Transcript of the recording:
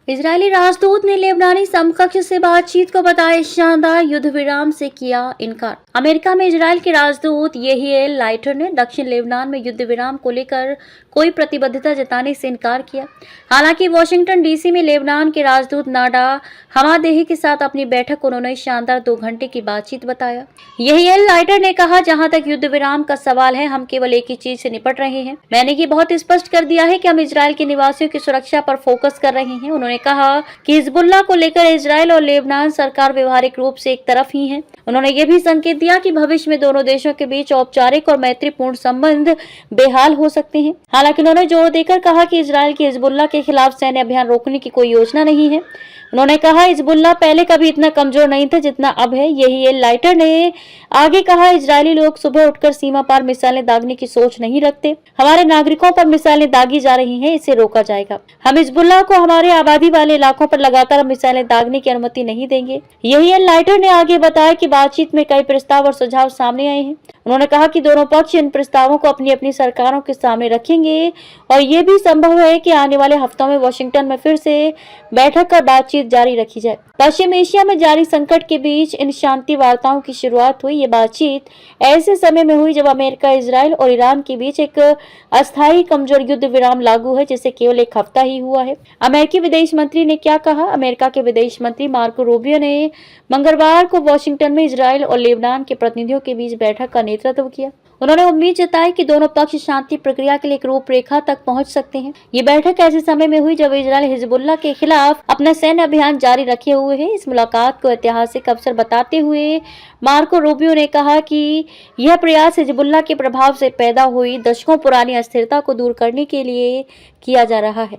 Israeli राजदूत ने लेबनानी समकक्ष से बातचीत को बताया शानदार, युद्ध विराम से किया इनकार। अमेरिका में इजरायल के राजदूत येहिएल लाइटर ने दक्षिण लेबनान में युद्ध विराम को लेकर कोई प्रतिबद्धता जताने से इनकार किया। हालांकि वॉशिंगटन डीसी में लेबनान के राजदूत नाडा हमादेही के साथ अपनी बैठक उन्होंने शानदार 2 घंटे की बातचीत बताया। येहिएल लाइटर ने कहा, जहां तक युद्ध विराम का सवाल है, हम केवल एक ही चीज से निपट रहे हैं। मैंने ये बहुत स्पष्ट कर दिया है कि हम इजरायल के निवासियों की सुरक्षा पर फोकस कर रहे हैं। उन्होंने कहा कि हिजबुल्लाह को लेकर इजरायल और लेबनान सरकार व्यवहारिक रूप से एक तरफ ही है। उन्होंने ये भी संकेत दिया कि भविष्य में दोनों देशों के बीच औपचारिक और मैत्रीपूर्ण संबंध बेहाल हो सकते हैं। हालांकि उन्होंने जोर देकर कहा कि इजरायल की हिजबुल्लाह के खिलाफ सैन्य अभियान रोकने की कोई योजना नहीं है। उन्होंने कहा, हिजबुल्लाह पहले कभी इतना कमजोर नहीं था जितना अब है। येहिएल लाइटर ने आगे कहा, इजरायली लोग सुबह उठकर सीमा पार मिसाइलें दागने की सोच नहीं रखते। हमारे नागरिकों पर मिसाइलें दागी जा रही हैं, इसे रोका जाएगा। हम हिजबुल्लाह को हमारे आबादी वाले इलाकों पर लगातार मिसाइलें दागने की अनुमति नहीं देंगे। येहिएल लाइटर ने आगे बताया कि बातचीत में कई प्रस्ताव और सुझाव सामने आए हैं। उन्होंने कहा कि दोनों पक्ष इन प्रस्तावों को अपनी अपनी सरकारों के सामने रखेंगे और ये भी संभव है कि आने वाले हफ्तों में वॉशिंगटन में फिर से बैठक कर बातचीत जारी रखी जाए। पश्चिम एशिया में जारी संकट के बीच इन शांति वार्ताओं की शुरुआत हुई। ये बातचीत ऐसे समय में हुई जब अमेरिका, इजरायल और ईरान के बीच एक अस्थायी कमजोर युद्ध विराम लागू है, जिसे केवल 1 हफ्ता ही हुआ है। अमेरिकी विदेश मंत्री ने क्या कहा? अमेरिका के विदेश मंत्री मार्को रूबियो ने मंगलवार को वॉशिंगटन में इजरायल और लेबनान के प्रतिनिधियों के बीच बैठक का नेतृत्व किया। उन्होंने उम्मीद जताई कि दोनों पक्ष शांति प्रक्रिया के लिए एक रूपरेखा तक पहुंच सकते हैं। ये बैठक ऐसे समय में हुई जब इजरायल हिजबुल्लाह के खिलाफ अपना सैन्य अभियान जारी रखे हुए है। इस मुलाकात को ऐतिहासिक अवसर बताते हुए मार्को रूबियो ने कहा कि यह प्रयास हिजबुल्लाह के प्रभाव से पैदा हुई दशकों पुरानी अस्थिरता को दूर करने के लिए किया जा रहा है।